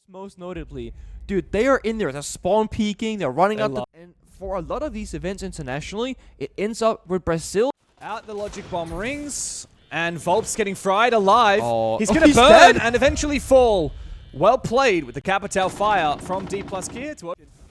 Most notably, dude, they are in there. They're spawn peeking. They're running up. And for a lot of these events internationally, it ends up with Brazil. Out the logic bomb rings, and Volp's getting fried alive. Oh, he's going to burn dead and eventually fall. Well played with the Capital Fire from Dplus here.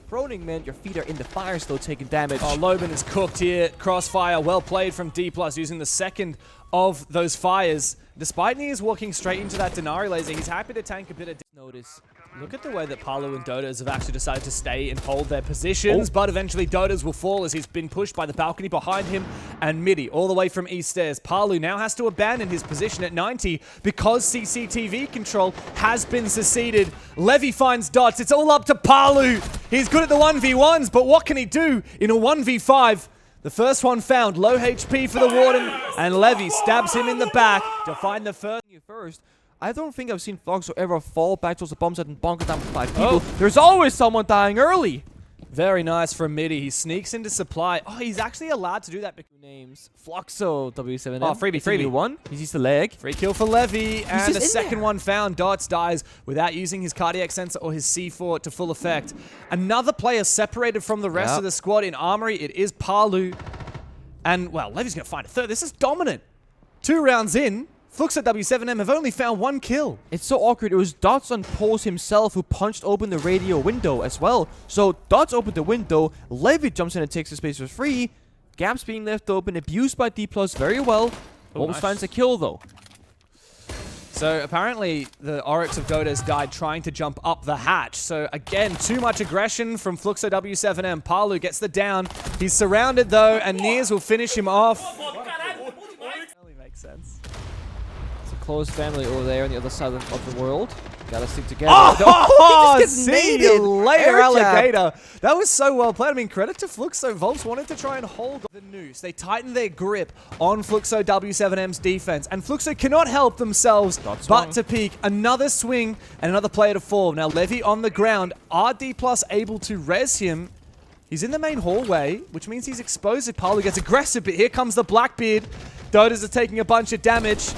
Proning, man, your feet are in the fire, still taking damage. Oh, Loban is cooked here. Crossfire, well played from Dplus, using the second of those fires. Despite Nia's walking straight into that Denari laser, he's happy to tank a bit of notice. Look at the way that Palu and Dotas have actually decided to stay and hold their positions, but eventually Dotas will fall as he's been pushed by the balcony behind him, and Midi all the way from East Stairs. Palu now has to abandon his position at 90 because CCTV control has been seceded. Levy finds dots. It's all up to Palu. He's good at the 1v1s, but what can he do in a 1v5? The first one found, low HP for the Warden, and Levy stabs him in the back to find the first. I don't think I've seen Fluxo ever fall back towards the bomb set and bunker down for 5 people. There's always someone dying early. Very nice from Midi. He sneaks into supply. Oh, he's actually allowed to do that. Names Fluxo W7M. Oh, freebie. One. He sees the leg. Free kill for Levy, and the second one found. Dots dies without using his cardiac sensor or his C4 to full effect. Another player separated from the rest of the squad in Armory. It is Palu. And, well, Levy's going to find a third. This is dominant. 2 rounds in. Fluxo W7M have only found 1 kill. It's so awkward. It was Dots on Pose himself who punched open the radio window as well. So Dots opened the window, Levy jumps in and takes the space for free. Gaps being left open, abused by Dplus very well. Almost finds a kill though. So apparently the Oryx of Dotas died trying to jump up the hatch. So again, too much aggression from Fluxo W7M. Palu gets the down. He's surrounded though, and Nias will finish him off. Really makes sense. Close family over there on the other side of the world. Gotta stick together. Oh, see you later, Alligator. That was so well played. I mean, credit to Fluxo. Volps wanted to try and hold the noose. They tightened their grip on Fluxo W7M's defense, and Fluxo cannot help themselves but to peek. Another swing and another player to fall. Now, Levy on the ground. Are Dplus able to res him? He's in the main hallway, which means he's exposed if Palu gets aggressive, but here comes the Blackbeard. Dotas are taking a bunch of damage,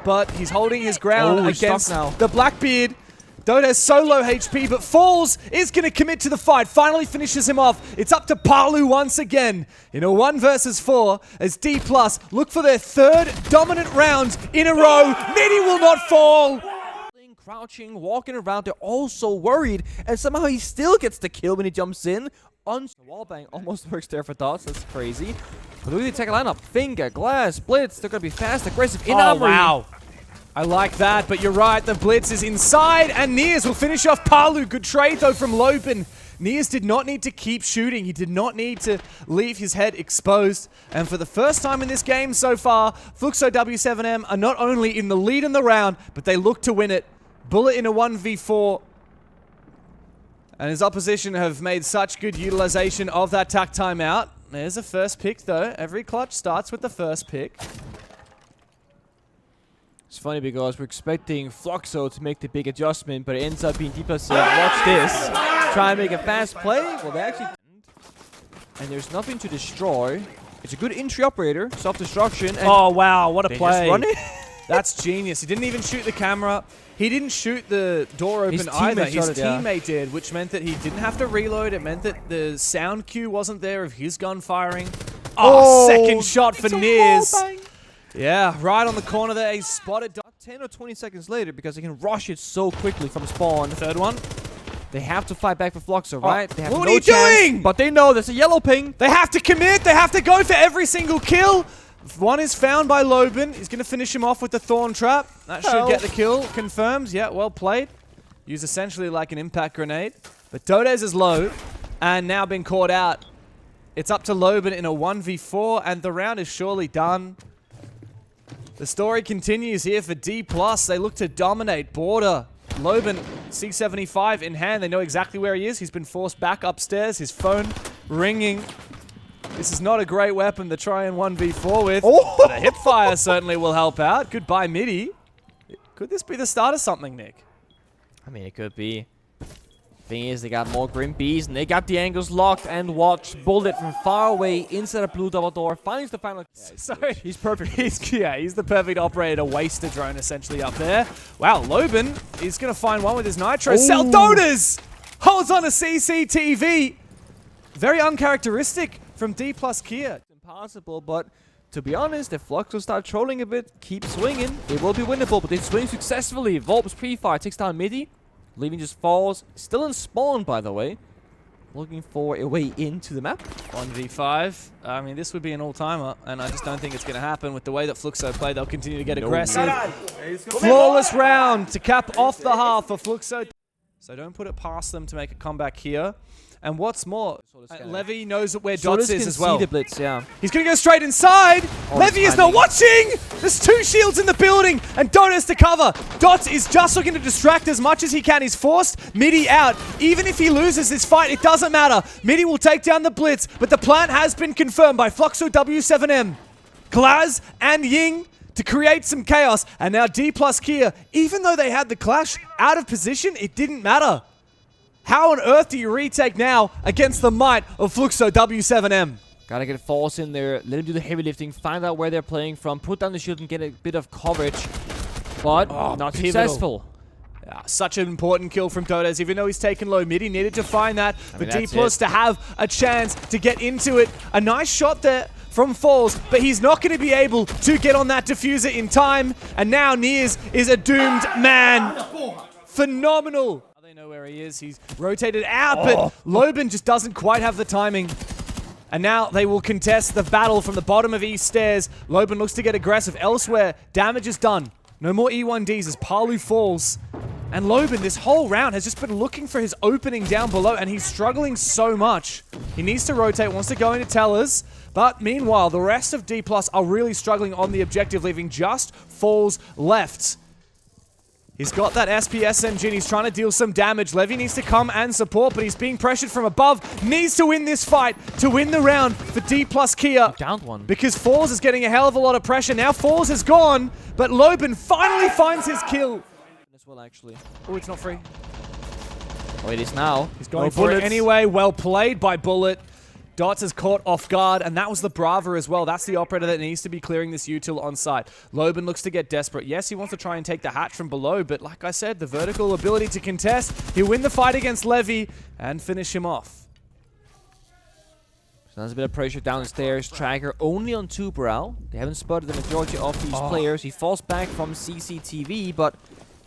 but he's holding his ground against the Blackbeard. Dota has so low HP, but falls, is going to commit to the fight. Finally finishes him off. It's up to Palu once again in a 1 versus 4 as Dplus look for their 3rd dominant round in a row. Midi will not fall. Crouching, walking around, they're all so worried, and somehow he still gets the kill when he jumps in. The wallbang almost works there for Dots. That's crazy. But look at the attack lineup. Finger, Glass, Blitz. They're going to be fast, aggressive. Wow. I like that, but you're right. The Blitz is inside, and Nias will finish off Palu. Good trade, though, from Loban. Nias did not need to keep shooting. He did not need to leave his head exposed. And for the first time in this game so far, Fluxo W7M are not only in the lead in the round, but they look to win it. Bullet in a 1v4. And his opposition have made such good utilization of that tack timeout. There's a first pick, though. Every clutch starts with the first pick. It's funny because we're expecting Fluxo to make the big adjustment, but it ends up being Dplus saying, watch this. Try and make a fast play. Well, they actually didn't. And there's nothing to destroy. It's a good entry operator, self-destruction. Oh, wow. What a play. Just run it. That's genius. He didn't even shoot the camera. He didn't shoot the door open either. His teammate did, which meant that he didn't have to reload. It meant that the sound cue wasn't there of his gun firing. Oh, second shot for Nias. Yeah, right on the corner there. He's spotted. 10 or 20 seconds later because they can rush it so quickly from spawn. Third one. They have to fight back for Fluxo, right? They have what are you doing? But they know there's a yellow ping. They have to commit. They have to go for every single kill. One is found by Loban. He's going to finish him off with the Thorn Trap. That should get the kill. Confirms. Yeah, well played. Used essentially like an impact grenade. But Dodes is low and now been caught out. It's up to Loban in a 1v4 and the round is surely done. The story continues here for Dplus. They look to dominate border. Loban, C75 in hand. They know exactly where he is. He's been forced back upstairs. His phone ringing. This is not a great weapon to try and 1v4 with. But a hipfire certainly will help out. Goodbye, Midi. Could this be the start of something, Nick? I mean, it could be. Thing is, they got more Grim Bees, and they got the angles locked, and watch Bullet from far away inside a blue double door. Finds the final. Sorry. He's perfect. He's the perfect operator to waste a drone essentially up there. Wow, Loban is going to find one with his Nitro. Saldonas holds on to CCTV. Very uncharacteristic from Dplus Kia. Impossible, but to be honest, if Fluxo start trolling a bit, keep swinging, it will be winnable, but they swing successfully. Volps pre-fire takes down Midi. Leaving just falls. Still in spawn, by the way. Looking for a way into the map. 1v5. I mean, this would be an all-timer, and I just don't think it's going to happen. With the way that Fluxo play, they'll continue to get aggressive. Flawless round to cap off the half for Fluxo. So don't put it past them to make a comeback here. And what's more, Levy knows where Dots is as well. See the blitz, yeah. He's going to go straight inside. Levy is not watching. There's 2 shields in the building, and Dot has to cover. Dots is just looking to distract as much as he can. He's forced Midi out. Even if he loses this fight, it doesn't matter. Midi will take down the blitz, but the plan has been confirmed by Fluxo W7M. Glaz and Ying to create some chaos, and now Dplus Kia, even though they had the clash out of position, it didn't matter. How on earth do you retake now against the might of Fluxo W7M? Gotta get Falls in there, let him do the heavy lifting, find out where they're playing from, put down the shield and get a bit of coverage. But not successful. Yeah, such an important kill from Dodes, even though he's taken low mid. He needed to find that for Dplus to have a chance to get into it. A nice shot there from Falls, but he's not going to be able to get on that diffuser in time. And now Nears is a doomed man. Phenomenal. They know where he is. He's rotated out, but Loban just doesn't quite have the timing. And now they will contest the battle from the bottom of East Stairs. Loban looks to get aggressive elsewhere. Damage is done. No more E1Ds as Palu falls. And Loban, this whole round, has just been looking for his opening down below, and he's struggling so much. He needs to rotate, wants to go into tellers. But meanwhile, the rest of Dplus are really struggling on the objective, leaving just Falls left. He's got that SPS engine. He's trying to deal some damage. Levy needs to come and support, but he's being pressured from above. Needs to win this fight to win the round for Dplus Kia. Downed one. Because Falls is getting a hell of a lot of pressure. Now Falls is gone, but Loban finally finds his kill. As well, actually. Oh, it's not free. Oh, it is now. He's going for it anyway. Well played by Bullet. Dots is caught off guard, and that was the Brava as well. That's the operator that needs to be clearing this util on site. Loban looks to get desperate. Yes, he wants to try and take the hatch from below, but like I said, the vertical ability to contest. He'll win the fight against Levy and finish him off. So there's a bit of pressure downstairs. Tracker only on 2 Brow. They haven't spotted the majority of these players. He falls back from CCTV, but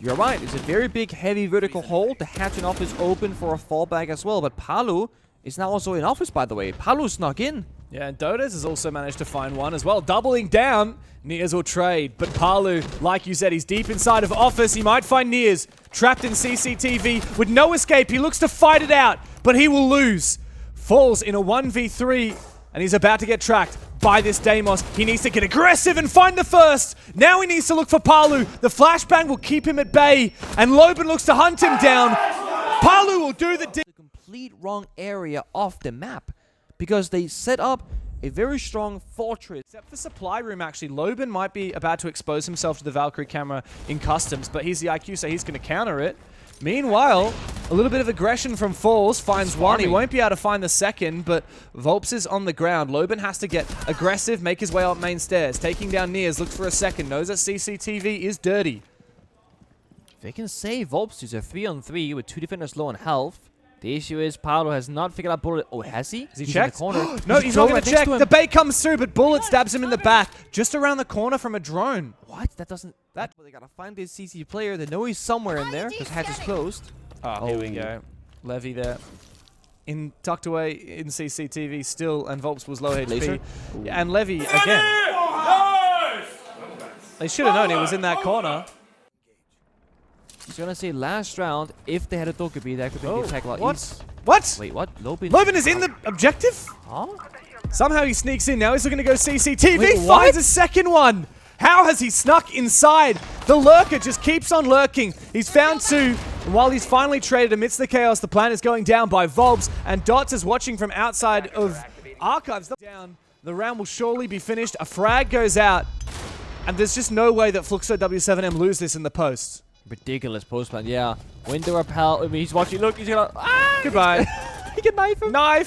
you're right. It's a very big, heavy vertical hold. The hatch and off is open for a fallback as well, but Palu is now also in office, by the way. Palu snuck in. Yeah, and Dodes has also managed to find one as well. Doubling down, Nears will trade. But Palu, like you said, he's deep inside of office. He might find Nears trapped in CCTV with no escape. He looks to fight it out, but he will lose. Falls in a 1v3, and he's about to get tracked by this Deimos. He needs to get aggressive and find the first. Now he needs to look for Palu. The flashbang will keep him at bay, and Loban looks to hunt him down. Palu will do the complete wrong area of the map because they set up a very strong fortress. Except for supply room, actually. Loban might be about to expose himself to the Valkyrie camera in customs, but he's the IQ, so he's going to counter it. Meanwhile, a little bit of aggression from Falls, finds one. He won't be able to find the second, but Volps is on the ground. Loban has to get aggressive, make his way up main stairs. Taking down Nears, looks for a second, knows that CCTV is dirty. They can save Volps is a 3-on-3 with 2 defenders low on health. The issue is Paolo has not figured out Bullet. Oh, has he? Has he checked? In the corner. No, he's not going to check. The bait comes through, but Bullet stabs him in the back, just around the corner from a drone. What? That doesn't... That's where they got to find this CC player. They know he's somewhere in there because hatch is closed. Oh, here we go. Levy there. Tucked away in CCTV still, and Volps was low HP. Yeah, and Levy again. They should have known he was in that corner. I was gonna say last round, if they had a Dokubi, that could be the attack a lot easier. What? Wait, what? Loban is in the objective? Huh? Somehow he sneaks in. Now he's looking to go CCTV. Wait, finds a second one. How has he snuck inside? The lurker just keeps on lurking. He's found 2. And while he's finally traded amidst the chaos, the plan is going down by Volps. And Dots is watching from outside of Archives. Down. The round will surely be finished. A frag goes out. And there's just no way that Fluxo W7M lose this in the post. Ridiculous post plan, yeah. Window repel. I mean, he's watching. Look, he's gonna. Ah! Goodbye. He can knife him. Knife!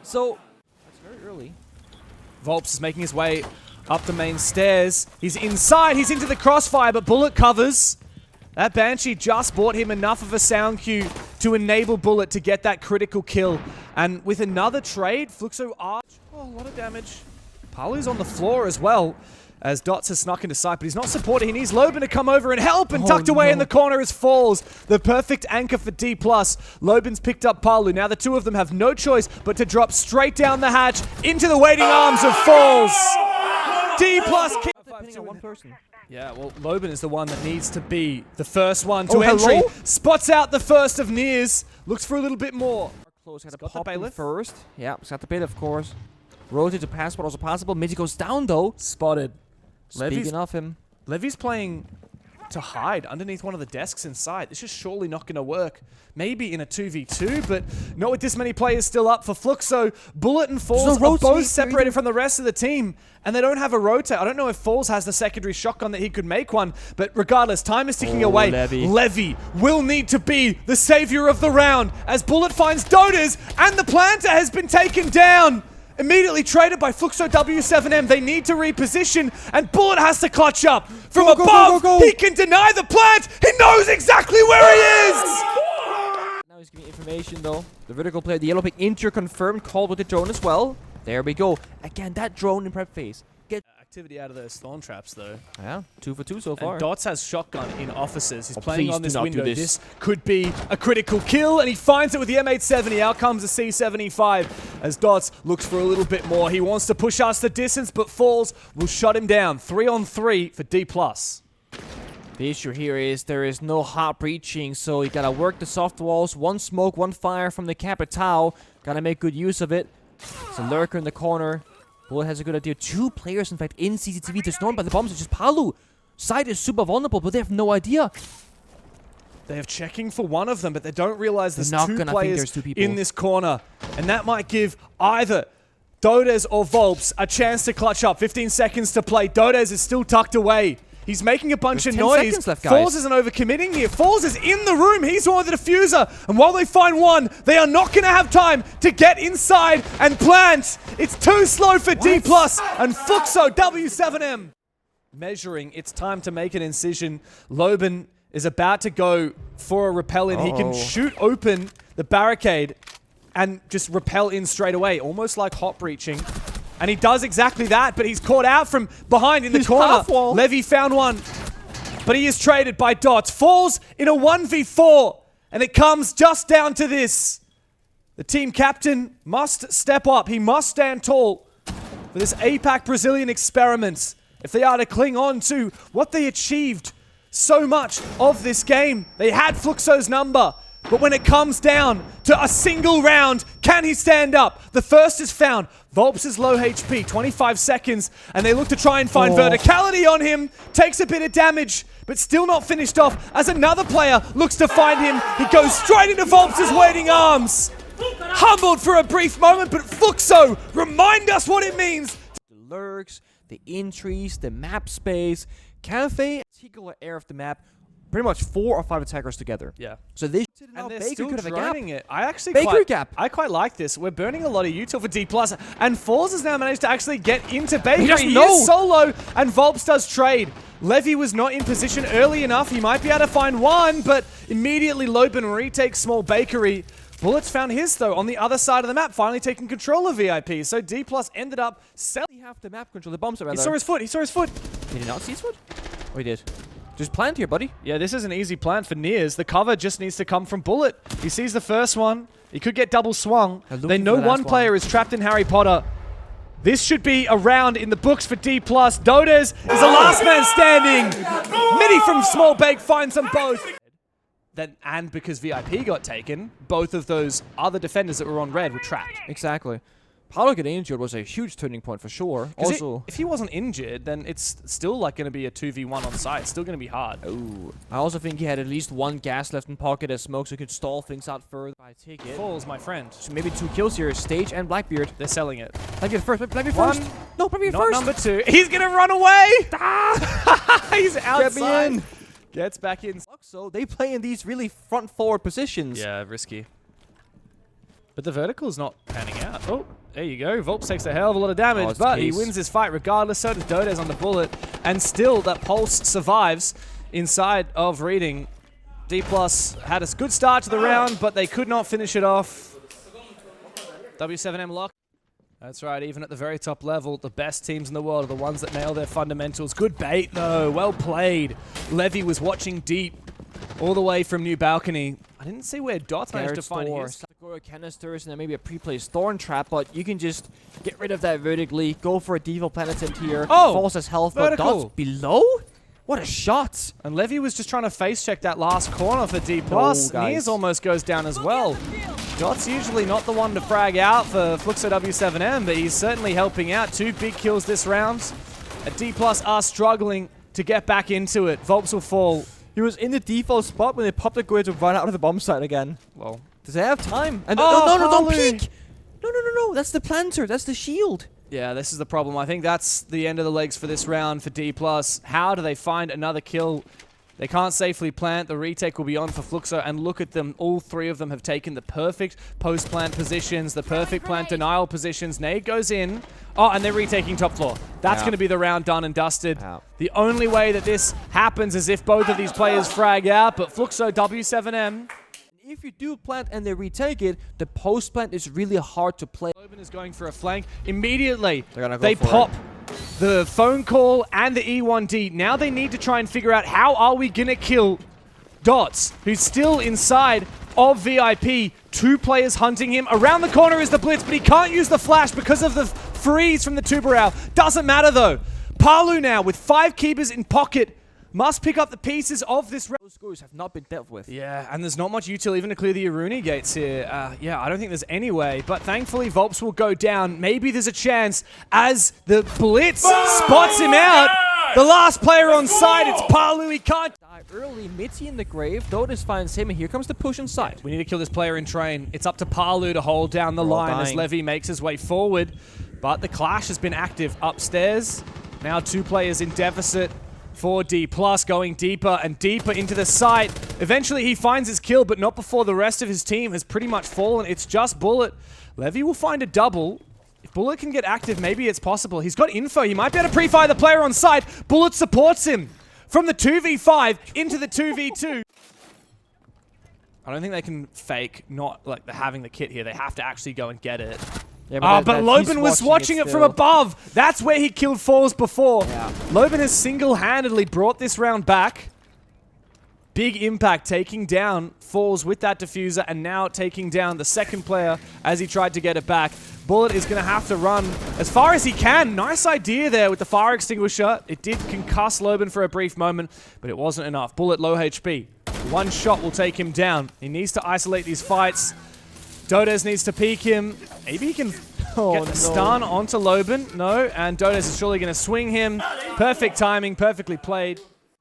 So, that's very early. Volps is making his way up the main stairs. He's inside. He's into the crossfire, but Bullet covers. That Banshee just bought him enough of a sound cue to enable Bullet to get that critical kill. And with another trade, Fluxo Arch. Oh, a lot of damage. Palu's on the floor as well, as Dots has snuck into sight, but he's not supporting. He needs Loban to come over and help, and tucked away in the corner is Falls. The perfect anchor for Dplus. Loban's picked up Palu. Now the two of them have no choice but to drop straight down the hatch into the waiting arms of Falls. Dplus Depending on one person. Yeah, well, Loban is the one that needs to be the first one to Oh, entry. hello? Spots out the first of Nears. Looks for a little bit more. Close, got to got the pop him bailiff. first. Yeah, he's got the bait, of course. Rotate to pass, but also possible. Mid goes down, though. Spotted. Speaking of him. Levy's playing to hide underneath one of the desks inside. This is surely not going to work. Maybe in a 2v2, but not with this many players still up for Fluxo. Bullet and Falls are both separated from the rest of the team, and they don't have a rotate. I don't know if Falls has the secondary shotgun that he could make one, but regardless, time is ticking away. Levy will need to be the savior of the round as Bullet finds Dotas, and the planter has been taken down. Immediately traded by Fluxo W7M. They need to reposition, and Bullet has to clutch up. From above, he can deny the plant. He knows exactly where he is. Now he's giving information, though. The vertical player, the yellow pick, inter confirmed, called with the drone as well. There we go. Again, that drone in prep phase. Get Activity out of those thorn traps, though. Yeah, 2 for 2 so far. And Dots has shotgun in offices. He's Oh, playing please on this do not window. do this. This could be a critical kill, and he finds it with the M870. Out comes the C75 as Dots looks for a little bit more. He wants to push us the distance, but Falls will shut him down. 3-on-3 for Dplus. The issue here is there is no hot breaching, so you gotta work the soft walls. One smoke, one fire from the Capitao. Gotta make good use of it. It's a lurker in the corner. Bullet has a good idea. 2 players, in fact, in CCTV. There's no one by the bombs. It's just Palu. Side is super vulnerable, but they have no idea. They have checking for one of them, but they don't realize there's They're not two gonna think players there's 2 people. in this corner. And that might give either Dodes or Volps a chance to clutch up. 15 seconds to play. Dodes is still tucked away. He's making a bunch There's of 10 noise. seconds left, guys. Falls isn't overcommitting here. Falls is in the room. He's the one with the diffuser. And while they find one, they are not going to have time to get inside and plant. It's too slow for Dplus and Fluxo W7M. Measuring, it's time to make an incision. Loban is about to go for a rappel in. He can shoot open the barricade and just rappel in straight away, almost like hot breaching. And he does exactly that, but he's caught out from behind in the corner. Levy found one, but he is traded by Dots. Falls in a 1v4, and it comes just down to this. The team captain must step up. He must stand tall for this APAC Brazilian experiment if they are to cling on to what they achieved so much of this game. They had Fluxo's number. But when it comes down to a single round, can he stand up? The first is found. Volps is low HP, 25 seconds, and they look to try and find verticality on him. Takes a bit of damage, but still not finished off as another player looks to find him. He goes straight into Volps' waiting arms. Humbled for a brief moment, but Fluxo, remind us what it means. The lurks, the entries, the map space, Cafe, particular area of the map. Pretty much 4 or 5 attackers together. Yeah. So this And they're Baker still could have a gap. draining it. I actually I quite like this. We're burning a lot of util for Dplus, and Falls has now managed to actually get into Baker. He doesn't He know. is solo, and Volps does trade. Levy was not in position early enough. He might be able to find one, but immediately Loban retakes Small Bakery. Bullets found his, though, on the other side of the map, finally taking control of VIP. So Dplus ended up selling. Half the map control, the bombs are He saw his foot. He saw his foot. Did he not see his foot? Oh, he did. Just plant here, buddy. Yeah, this is an easy plant for Nears. The cover just needs to come from Bullet. He sees the first one. He could get double swung. They know one player is trapped in Harry Potter. This should be a round in the books for Dplus. Dodes is the last man standing. Mini from Small Bake finds them both. And because VIP got taken, both of those other defenders that were on red were trapped. Exactly. Paolo getting injured was a huge turning point for sure. Also, if he wasn't injured, then it's still like going to be a 2v1 on site. It's still going to be hard. ooh, I also think he had at least one gas left in pocket as Smoke, so he could stall things out further. I take it. Falls, my friend. So maybe 2 kills here. Stage and Blackbeard. They're selling it. Blackbeard first. Blackbeard One. first. No, Blackbeard Not first. number 2. He's going to run away. He's outside. Get me in. Gets back in. So they play in these really front-forward positions. Yeah, risky. But the vertical's not panning out. Oh, there you go. Volps takes a hell of a lot of damage, it's but he case. wins this fight regardless. So does Dodez on the bullet. And still, that Pulse survives inside of Reading. Dplus had a good start to the round, but they could not finish it off. W7M lock. That's right, even at the very top level, the best teams in the world are the ones that nail their fundamentals. Good bait, though. Well played. Levy was watching deep all the way from New Balcony. I didn't see where Dots managed to find his. Canisters and then maybe a pre-placed Thorn Trap, but you can just get rid of that vertically. Go for a Default Penitent here. Oh! Falls as health, Vertical. but Dots below? What a shot! And Levy was just trying to face check that last corner for D+. No, guys. Nears almost goes down as well. Dot's usually not the one to frag out for Fluxo W7M, but he's certainly helping out. 2 big kills this round. D+ are struggling to get back into it. Volps will fall. He was in the default spot when they popped the grid to run out of the bomb site again. Well, Does they have time? And Oh, no, don't Palu. peek! No, that's the planter, that's the shield. yeah, this is the problem. I think that's the end of the legs for this round for D+. How do they find another kill? They can't safely plant. The retake will be on for Fluxo, and look at them. All 3 of them have taken the perfect post-plant positions, the perfect plant denial positions. Nade goes in. Oh, and they're retaking top floor. That's Yeah. going to be the round done and dusted. Yeah. The only way that this happens is if both of these players frag out, but Fluxo W7M. If you do plant and they retake it, the post plant is really hard to play. Loban is going for a flank. Immediately, They're gonna go they for pop the phone call and the E1D. Now they need to try and figure out how are we going to kill Dots, who's still inside of VIP. 2 players hunting him. Around the corner is the Blitz, but he can't use the flash because of the freeze from the Tubarao. Doesn't matter though. Palu now with 5 keepers in pocket must pick up the pieces of this round. Those scores have not been dealt with. Yeah, and there's not much util even to clear the Aruni gates here. Yeah, I don't think there's any way, but thankfully Volps will go down. Maybe there's a chance as the Blitz spots him out. The last player on side, it's Palu. He can't Die early, Mitzi in the grave. Dodis finds him, and here comes the push inside. We need to kill this player in train. It's up to Palu to hold down the We're all line as dying. Levy makes his way forward. But the clash has been active upstairs. Now 2 players in deficit for D+, going deeper and deeper into the site. Eventually he finds his kill, but not before the rest of his team has pretty much fallen. It's just Bullet. Levy will find a double. If Bullet can get active, maybe it's possible. He's got info. He might be able to pre-fire the player on site. Bullet supports him from the 2v5 into the 2v2. I don't think they can fake not like having the kit here. They have to actually go and get it. Yeah, But Loban was watching it from still. above. That's where he killed Falls before. Yeah. Loban has single-handedly brought this round back. Big impact, taking down Falls with that diffuser and now taking down the second player as he tried to get it back. Bullet is going to have to run as far as he can. Nice idea there with the fire extinguisher. It did concuss Loban for a brief moment, but it wasn't enough. Bullet low HP. 1 shot will take him down. He needs to isolate these fights. Dodez needs to peek him. Maybe he can get the stun onto Loban. No, and Dodez is surely going to swing him. Perfect timing, perfectly played.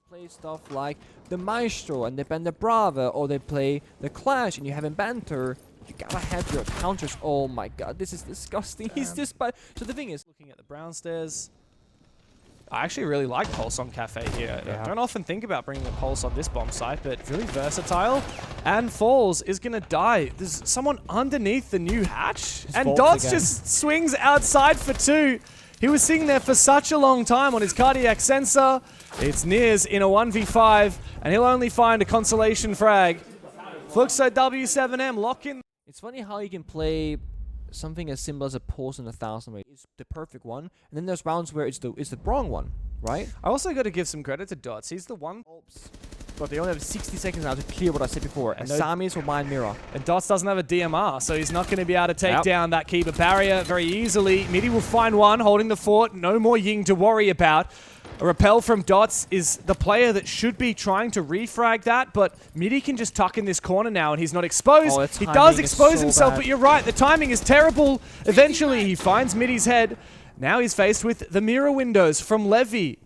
Play stuff like the Maestro and they ban the Brava, or they play the Clash and you have him banter. You gotta have your counters. Oh my god, this is disgusting. He's just by. So the thing is, Looking at the brown stairs. I actually really like Pulse on Cafe here. Yeah. I don't often think about bringing a Pulse on this bomb site, but really versatile. And Falls is going to die. There's someone underneath the new hatch. And Falls Dots again. just swings outside for 2. He was sitting there for such a long time on his cardiac sensor. It's Nears in a 1v5, and he'll only find a consolation frag. Fluxo W7M lock in. it's funny how you can play something as simple as a pulse in 1,000 way. It's the perfect one, and then there's rounds where it's the wrong one, right? I also got to give some credit to Dots. He's the one. but they only have 60 seconds now to clear what I said before. Asami's will mind mirror. And Dots doesn't have a DMR, so he's not going to be able to take down that keeper barrier very easily. Midi will find one, holding the fort. No more Ying to worry about. A repel from Dots is the player that should be trying to refrag that, but Midi can just tuck in this corner now, and he's not exposed. Oh, he does expose so himself, bad. but you're right. The timing is terrible. Eventually, he finds Midi's head. Now he's faced with the mirror windows from Levy.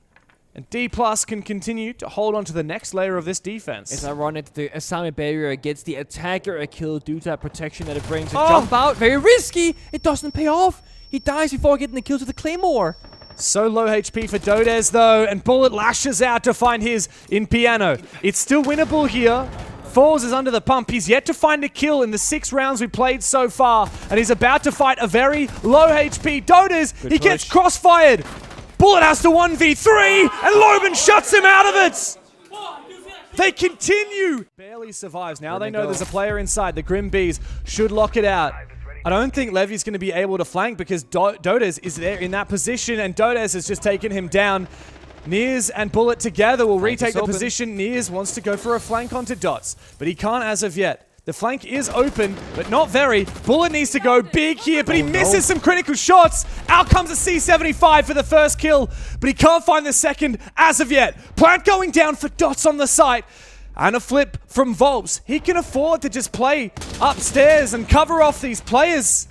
And Dplus can continue to hold on to the next layer of this defense. It's ironic that the Asami barrier gets the attacker a kill due to that protection that it brings. A jump out, very risky. It doesn't pay off. He dies before getting the kill to the Claymore. So low HP for Dodez though, and Bullet lashes out to find his in Piano. It's still winnable here. Falls is under the pump. He's yet to find a kill in the 6 rounds we played so far, and he's about to fight a very low HP Dodez. He gets crossfired. Bullet has to 1v3, and Loban shuts him out of it! They continue! Barely survives. Now they know there's a player inside. The Grim Bees should lock it out. I don't think Levy's going to be able to flank because Dodez is there in that position, and Dodez has just taken him down. Nears and Bullet together will retake the position. Nears wants to go for a flank onto Dots, but he can't as of yet. The flank is open, but not very. Bullet needs to go big here, but he misses some critical shots. Out comes a C75 for the first kill, but he can't find the second as of yet. Plant going down for Dots on the site. And a flip from Volps. He can afford to just play upstairs and cover off these players.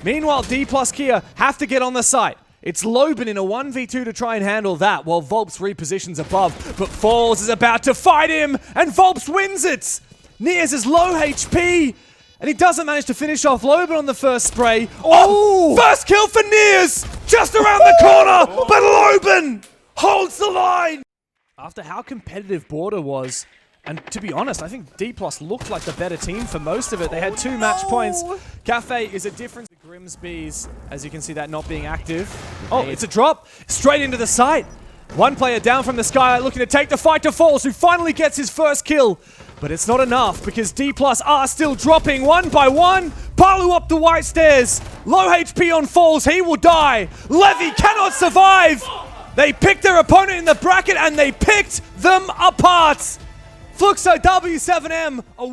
Meanwhile, Dplus Kia have to get on the site. It's Loban in a 1v2 to try and handle that, while Volps repositions above. But Falls is about to fight him, and Volps wins it! Nears is low HP, and he doesn't manage to finish off Loban on the first spray. Oh! First kill for Nears! Just around the corner, but Loban holds the line! After how competitive Border was, and to be honest, I think Dplus looked like the better team for most of it. They had 2 match points. Cafe is a difference. The Grimsby's, as you can see, that not being active. Oh, it's a drop straight into the site. One player down from the skylight looking to take the fight to Falls, who finally gets his first kill. But it's not enough because Dplus are still dropping one by one. Palu up the white stairs. Low HP on Falls. He will die. Levy cannot survive. They picked their opponent in the bracket and they picked them apart. Fluxo W7M, a